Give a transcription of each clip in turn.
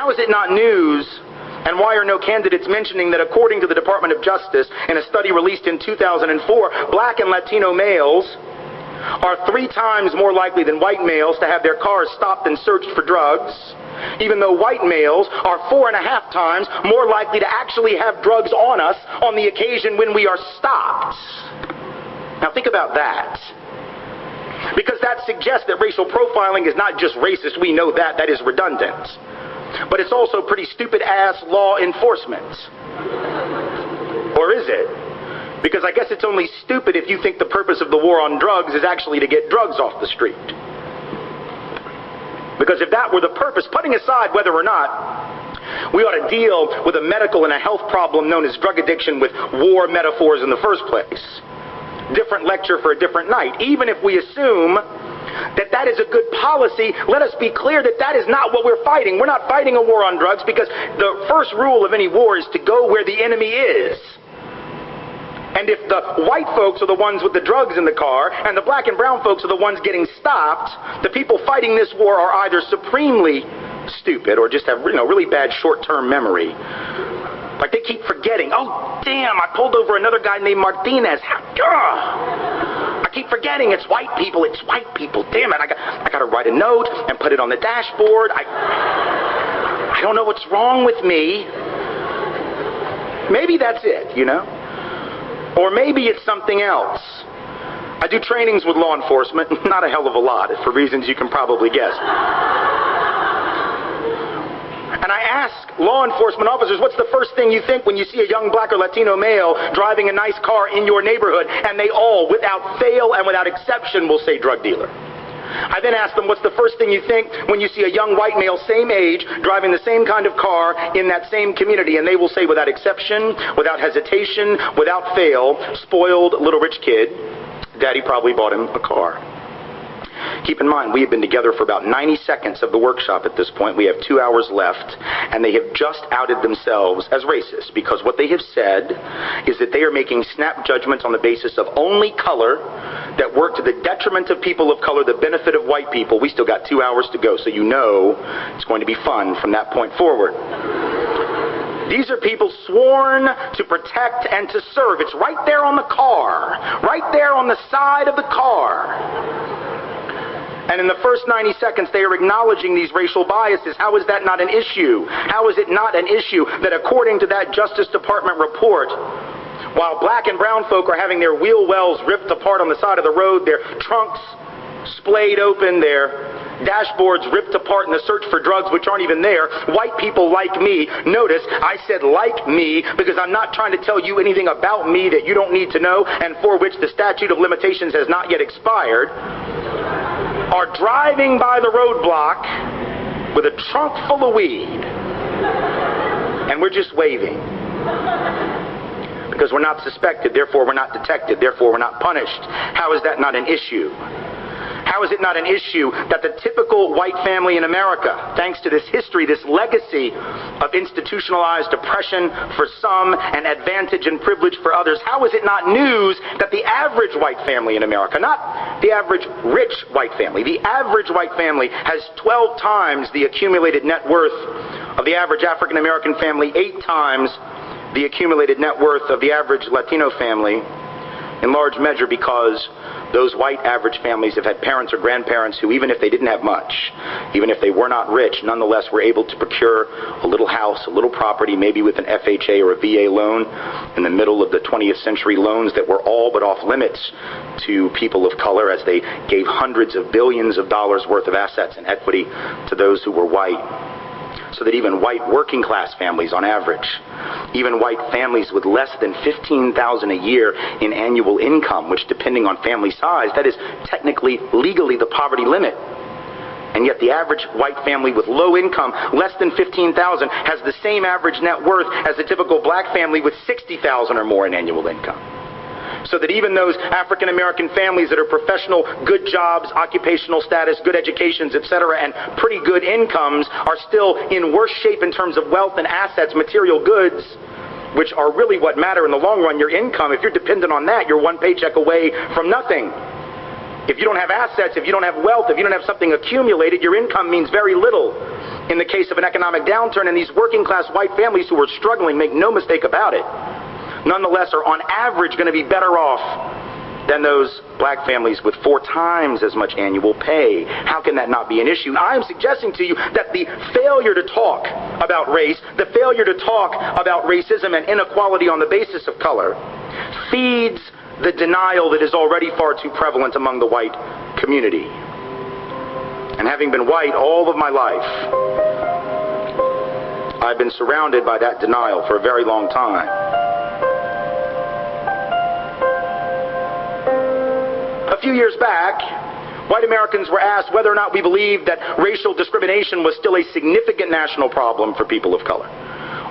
How is it not news? And why are no candidates mentioning that according to the Department of Justice, in a study released in 2004, black and Latino males are 3 times more likely than white males to have their cars stopped and searched for drugs, even though white males are 4.5 times more likely to actually have drugs on us on the occasion when we are stopped. Now think about that. Because that suggests that racial profiling is not just racist. We know that. That is redundant. But it's also pretty stupid-ass law enforcement. Or is it? Because I guess it's only stupid if you think the purpose of the war on drugs is actually to get drugs off the street. Because if that were the purpose, putting aside whether or not we ought to deal with a medical and a health problem known as drug addiction with war metaphors in the first place, different lecture for a different night. Even if we assume that that is a good policy, let us be clear that that is not what we're fighting. We're not fighting a war on drugs, because the first rule of any war is to go where the enemy is. And if the white folks are the ones with the drugs in the car, and the black and brown folks are the ones getting stopped, the people fighting this war are either supremely stupid or just have, really bad short-term memory. Like they keep forgetting, oh damn, I pulled over another guy named Martinez. I keep forgetting it's white people, damn it, I gotta write a note and put it on the dashboard. I don't know what's wrong with me. Maybe that's it, Or maybe it's something else. I do trainings with law enforcement, not a hell of a lot, for reasons you can probably guess. And I ask law enforcement officers, what's the first thing you think when you see a young black or Latino male driving a nice car in your neighborhood? And they all, without fail and without exception, will say drug dealer. I then ask them, what's the first thing you think when you see a young white male, same age, driving the same kind of car in that same community? And they will say, without exception, without hesitation, without fail, spoiled little rich kid. Daddy probably bought him a car. Keep in mind, we have been together for about 90 seconds of the workshop at this point. We have 2 hours left, and they have just outed themselves as racist, because what they have said is that they are making snap judgments on the basis of only color that work to the detriment of people of color, the benefit of white people. We still got 2 hours to go, so it's going to be fun from that point forward. These are people sworn to protect and to serve. It's right there on the car, right there on the side of the car. And in the first 90 seconds, they are acknowledging these racial biases. How is that not an issue? How is it not an issue that according to that Justice Department report, while black and brown folk are having their wheel wells ripped apart on the side of the road, their trunks splayed open, their dashboards ripped apart in the search for drugs which aren't even there, white people like me, notice I said like me because I'm not trying to tell you anything about me that you don't need to know and for which the statute of limitations has not yet expired, are driving by the roadblock with a trunk full of weed. And we're just waving. Because we're not suspected, therefore we're not detected, therefore we're not punished. How is that not an issue? How is it not an issue that the typical white family in America, thanks to this history, this legacy of institutionalized oppression for some and advantage and privilege for others, how is it not news that the average white family in America, not the average rich white family, the average white family has 12 times the accumulated net worth of the average African American family, 8 times the accumulated net worth of the average Latino family, in large measure because those white average families have had parents or grandparents who, even if they didn't have much, even if they were not rich, nonetheless were able to procure a little house, a little property, maybe with an FHA or a VA loan in the middle of the 20th century, loans that were all but off limits to people of color as they gave hundreds of billions of dollars worth of assets and equity to those who were white. So that even white working class families on average, even white families with less than $15,000 a year in annual income, which depending on family size, that is technically legally the poverty limit. And yet the average white family with low income, less than $15,000, has the same average net worth as the typical black family with $60,000 or more in annual income. So that even those African American families that are professional, good jobs, occupational status, good educations, etc., and pretty good incomes are still in worse shape in terms of wealth and assets, material goods, which are really what matter in the long run. Your income, if you're dependent on that, you're one paycheck away from nothing. If you don't have assets, if you don't have wealth, if you don't have something accumulated, your income means very little. in the case of an economic downturn, and these working class white families who are struggling, make no mistake about it, nonetheless are on average going to be better off than those black families with 4 times as much annual pay. How can that not be an issue? I am suggesting to you that the failure to talk about race, the failure to talk about racism and inequality on the basis of color, feeds the denial that is already far too prevalent among the white community. And having been white all of my life, I've been surrounded by that denial for a very long time. A few years back, white Americans were asked whether or not we believed that racial discrimination was still a significant national problem for people of color,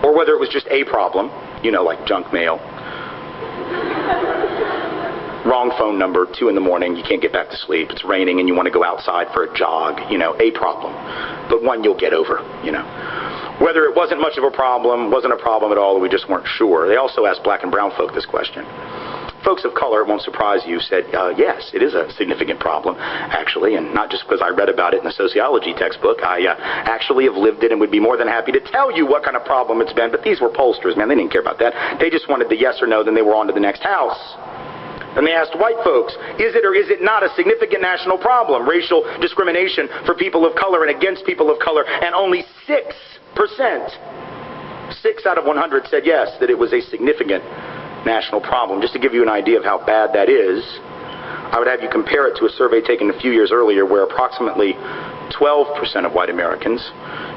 or whether it was just a problem, you know, like junk mail. Wrong phone number, 2 in the morning, you can't get back to sleep, it's raining and you want to go outside for a jog, you know, a problem. But one you'll get over, you know. Whether it wasn't much of a problem, wasn't a problem at all, we just weren't sure. They also asked black and brown folk this question. Folks of color, it won't surprise you, said, yes, it is a significant problem, actually, and not just because I read about it in a sociology textbook. I actually have lived it and would be more than happy to tell you what kind of problem it's been, but these were pollsters, man, they didn't care about that. They just wanted the yes or no, then they were on to the next house. And they asked white folks, is it or is it not a significant national problem, racial discrimination for people of color and against people of color, and only 6%, 6 out of 100 said yes, that it was a significant national problem. Just to give you an idea of how bad that is, I would have you compare it to a survey taken a few years earlier where approximately 12% of white Americans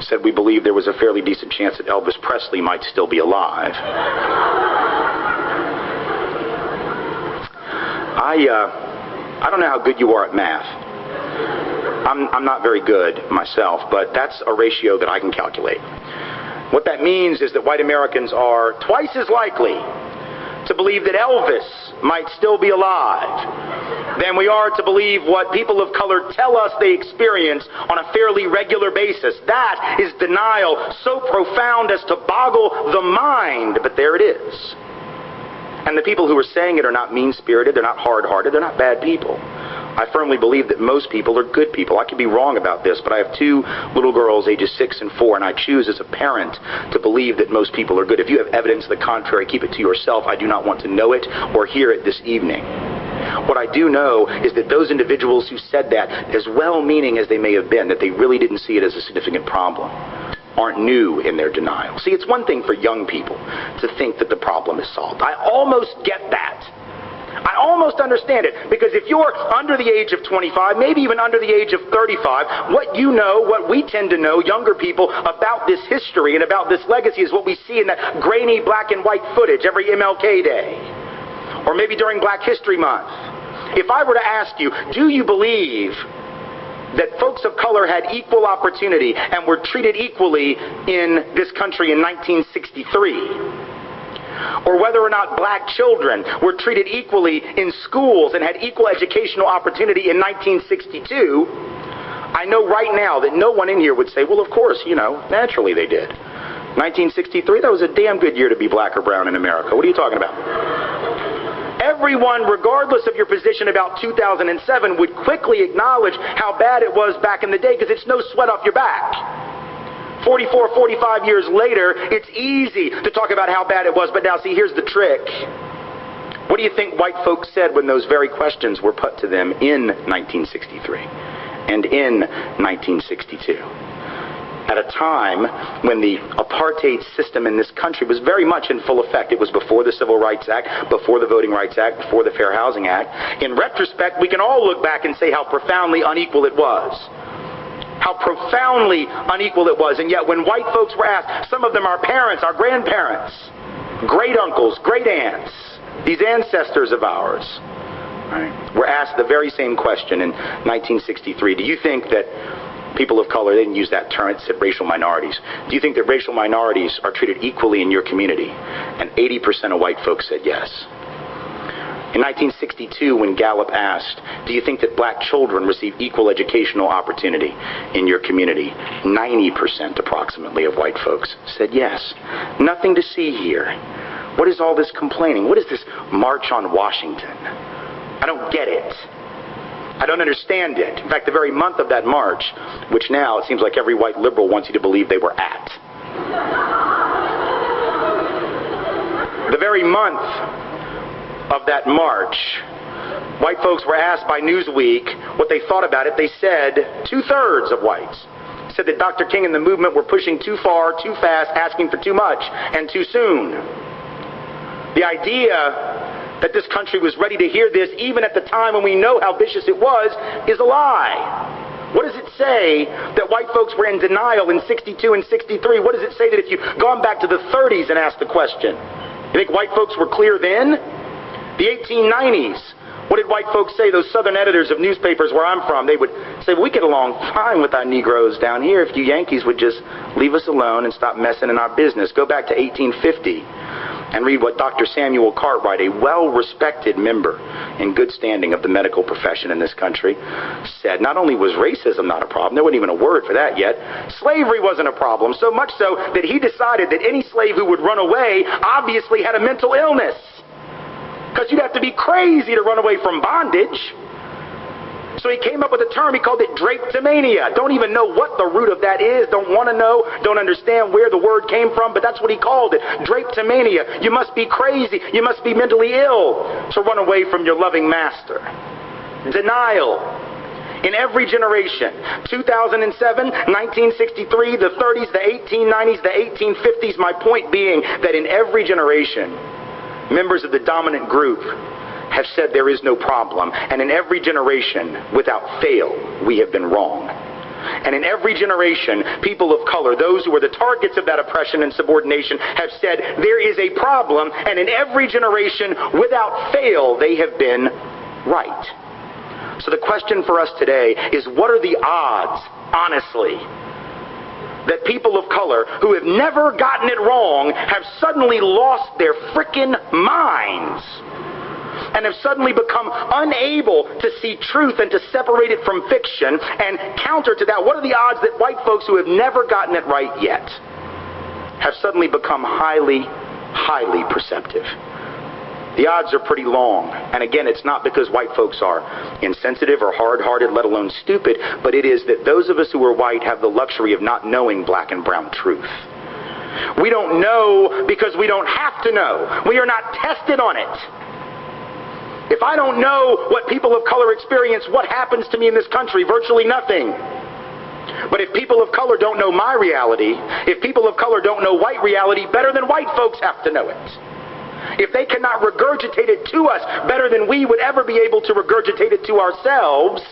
said we believe there was a fairly decent chance that Elvis Presley might still be alive. I don't know how good you are at math. I'm not very good myself, but that's a ratio that I can calculate. What that means is that white Americans are twice as likely to believe that Elvis might still be alive than we are to believe what people of color tell us they experience on a fairly regular basis. That is denial so profound as to boggle the mind, but there it is. And the people who are saying it are not mean-spirited, they're not hard-hearted, they're not bad people. I firmly believe that most people are good people. I could be wrong about this, but I have 2 little girls, ages 6 and 4, and I choose as a parent to believe that most people are good. If you have evidence to the contrary, keep it to yourself. I do not want to know it or hear it this evening. What I do know is that those individuals who said that, as well-meaning as they may have been, that they really didn't see it as a significant problem, aren't new in their denial. See, it's one thing for young people to think that the problem is solved. I almost get that. I almost understand it, because if you're under the age of 25, maybe even under the age of 35, what you know, what we tend to know, younger people, about this history and about this legacy is what we see in that grainy black and white footage every MLK Day, or maybe during Black History Month. If I were to ask you, do you believe that folks of color had equal opportunity and were treated equally in this country in 1963? Or whether or not black children were treated equally in schools and had equal educational opportunity in 1962, I know right now that no one in here would say, well, of course, you know, naturally they did. 1963, that was a damn good year to be black or brown in America. What are you talking about? Everyone, regardless of your position about 2007, would quickly acknowledge how bad it was back in the day, because it's no sweat off your back. 44, 45 years later, it's easy to talk about how bad it was, but now see, here's the trick. What do you think white folks said when those very questions were put to them in 1963 and in 1962? At a time when the apartheid system in this country was very much in full effect. It was before the Civil Rights Act, before the Voting Rights Act, before the Fair Housing Act. In retrospect, we can all look back and say how profoundly unequal it was. How profoundly unequal it was. And yet when white folks were asked, some of them our parents, our grandparents, great uncles, great aunts, these ancestors of ours, right, were asked the very same question in 1963. Do you think that people of color, they didn't use that term, it said racial minorities. Do you think that racial minorities are treated equally in your community? And 80% of white folks said yes. In 1962, when Gallup asked, do you think that black children receive equal educational opportunity in your community? 90% approximately of white folks said yes. Nothing to see here. What is all this complaining? What is this March on Washington? I don't get it. I don't understand it. In fact, the very month of that march, which now it seems like every white liberal wants you to believe they were at. The very month of that march, white folks were asked by Newsweek what they thought about it. They said 2/3 of whites said that Dr. King and the movement were pushing too far, too fast, asking for too much, and too soon. The idea that this country was ready to hear this, even at the time when we know how vicious it was, is a lie. What does it say that white folks were in denial in 62 and 63? What does it say that if you'd gone back to the 30s and asked the question? You think white folks were clear then? The 1890s. What did white folks say? Those southern editors of newspapers where I'm from, they would say, well, we get along fine with our Negroes down here if you Yankees would just leave us alone and stop messing in our business. Go back to 1850 and read what Dr. Samuel Cartwright, a well-respected member in good standing of the medical profession in this country, said. Not only was racism not a problem, there wasn't even a word for that yet, slavery wasn't a problem, so much so that he decided that any slave who would run away obviously had a mental illness. Because you'd have to be crazy to run away from bondage. So he came up with a term, he called it drapetomania. Don't even know what the root of that is, don't want to know, don't understand where the word came from, but that's what he called it, drapetomania. You must be crazy, you must be mentally ill to run away from your loving master. Denial. In every generation, 2007, 1963, the 30s, the 1890s, the 1850s, my point being that in every generation, members of the dominant group have said there is no problem, and in every generation, without fail, we have been wrong. And in every generation, people of color, those who are the targets of that oppression and subordination, have said there is a problem, and in every generation, without fail, they have been right. So the question for us today is, what are the odds, honestly, that people of color who have never gotten it wrong have suddenly lost their frickin' minds and have suddenly become unable to see truth and to separate it from fiction? And counter to that, what are the odds that white folks who have never gotten it right yet have suddenly become highly, highly perceptive? The odds are pretty long. And again, it's not because white folks are insensitive or hard-hearted, let alone stupid, but it is that those of us who are white have the luxury of not knowing black and brown truth. We don't know because we don't have to know. We are not tested on it. If I don't know what people of color experience, what happens to me in this country? Virtually nothing. But if people of color don't know my reality, if people of color don't know white reality better than white folks have to know it, if they cannot regurgitate it to us better than we would ever be able to regurgitate it to ourselves,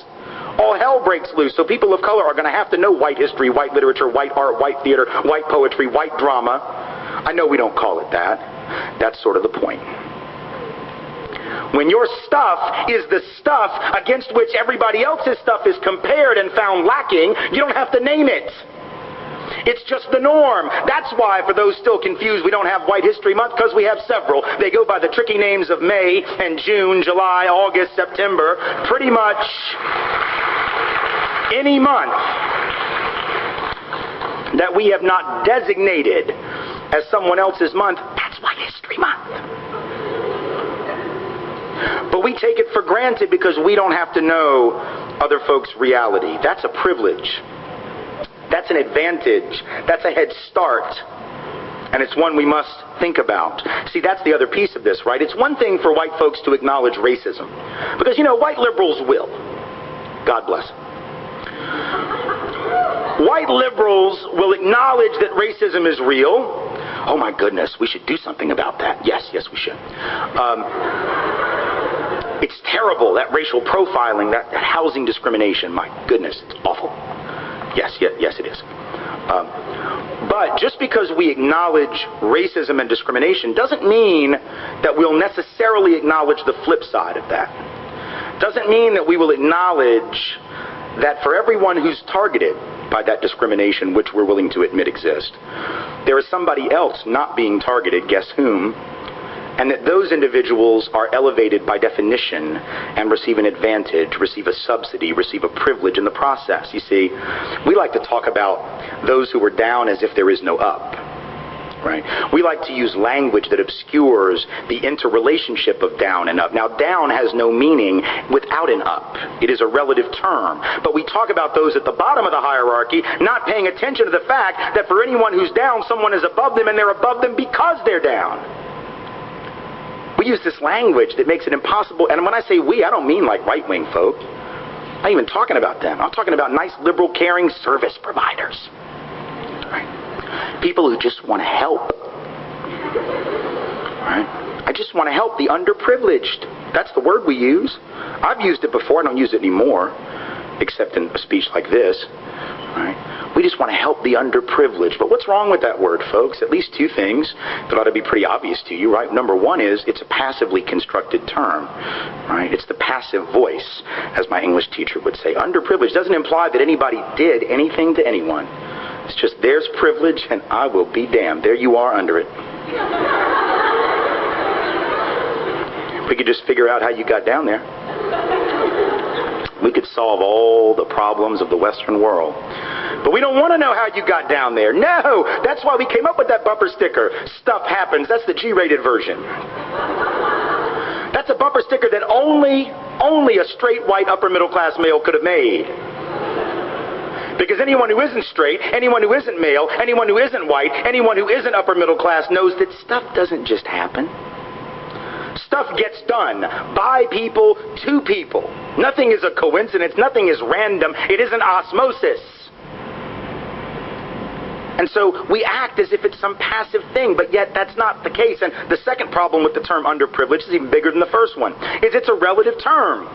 all hell breaks loose. So people of color are going to have to know white history, white literature, white art, white theater, white poetry, white drama. I know we don't call it that. That's sort of the point. When your stuff is the stuff against which everybody else's stuff is compared and found lacking, you don't have to name it. It's just the norm. That's why, for those still confused, we don't have White History Month, because we have several. They go by the tricky names of May and June, July, August, September. Pretty much any month that we have not designated as someone else's month, that's White History Month. But we take it for granted because we don't have to know other folks' reality. That's a privilege. That's an advantage. That's a head start. And it's one we must think about. See, that's the other piece of this, right? It's one thing for white folks to acknowledge racism. Because, you know, white liberals will. God bless. White liberals will acknowledge that racism is real. Oh my goodness, we should do something about that. Yes, we should. It's terrible, that racial profiling, that housing discrimination. My goodness, it's awful. Yes, it is. But just because we acknowledge racism and discrimination doesn't mean that we'll necessarily acknowledge the flip side of that. Doesn't mean that we will acknowledge that for everyone who's targeted by that discrimination, which we're willing to admit exists, there is somebody else not being targeted, guess whom, and that those individuals are elevated by definition and receive an advantage, receive a subsidy, receive a privilege in the process. You see, we like to talk about those who are down as if there is no up. Right? We like to use language that obscures the interrelationship of down and up. Now, down has no meaning without an up. It is a relative term. But we talk about those at the bottom of the hierarchy, not paying attention to the fact that for anyone who's down, someone is above them, and they're above them because they're down. We use this language that makes it impossible. And when I say we, I don't mean like right-wing folk. I'm not even talking about them. I'm talking about nice, liberal, caring service providers. Right? People who just want to help. Right? I just want to help the underprivileged. That's the word we use. I've used it before. I don't use it anymore, except in a speech like this. Right? We just want to help the underprivileged. But what's wrong with that word, folks? At least two things that ought to be pretty obvious to you, right? Number one is it's a passively constructed term, right? It's the passive voice, as my English teacher would say. Underprivileged doesn't imply that anybody did anything to anyone. It's just there's privilege and I will be damned. There you are under it. If we could just figure out how you got down there, we could solve all the problems of the Western world. But we don't want to know how you got down there. No! That's why we came up with that bumper sticker. Stuff happens. That's the G-rated version. That's a bumper sticker that only a straight white upper middle class male could have made. Because anyone who isn't straight, anyone who isn't male, anyone who isn't white, anyone who isn't upper middle class knows that stuff doesn't just happen. Stuff gets done by people to people. Nothing is a coincidence. Nothing is random. It isn't osmosis. And so we act as if it's some passive thing, but yet that's not the case. And the second problem with the term underprivileged is even bigger than the first one, is it's a relative term.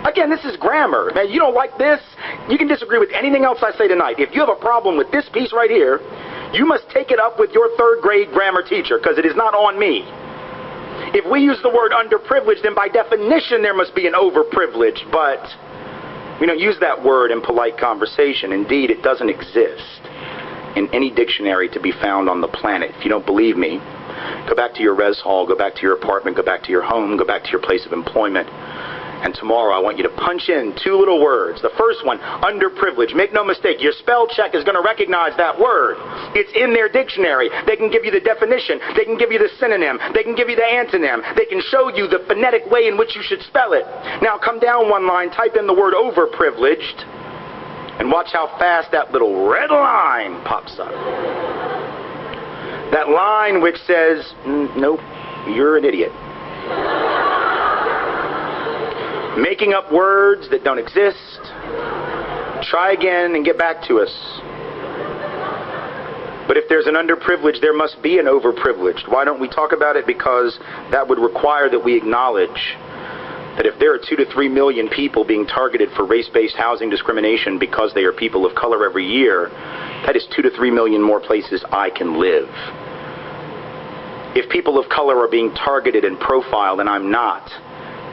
Again, this is grammar. Now, you don't like this, you can disagree with anything else I say tonight. If you have a problem with this piece right here, you must take it up with your third grade grammar teacher, because it is not on me. If we use the word underprivileged, then by definition there must be an overprivileged, but we don't use that word in polite conversation. Indeed, it doesn't exist in any dictionary to be found on the planet. If you don't believe me, go back to your res hall, go back to your apartment, go back to your home, go back to your place of employment. And tomorrow I want you to punch in two little words. The first one, underprivileged. Make no mistake, your spell check is going to recognize that word. It's in their dictionary. They can give you the definition. They can give you the synonym. They can give you the antonym. They can show you the phonetic way in which you should spell it. Now come down one line, type in the word overprivileged, and watch how fast that little red line pops up. That line which says, nope, you're an idiot. Making up words that don't exist. Try again and get back to us. But if there's an underprivileged, there must be an overprivileged. Why don't we talk about it? Because that would require that we acknowledge that if there are 2 to 3 million people being targeted for race-based housing discrimination because they are people of color every year, that is 2 to 3 million more places I can live. If people of color are being targeted and profiled and I'm not,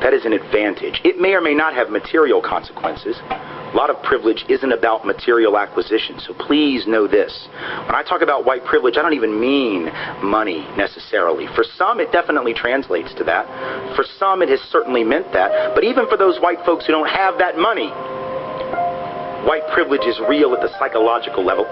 that is an advantage. It may or may not have material consequences. A lot of privilege isn't about material acquisition, so please know this. When I talk about white privilege, I don't even mean money necessarily. For some, it definitely translates to that. For some, it has certainly meant that. But even for those white folks who don't have that money, white privilege is real at the psychological level.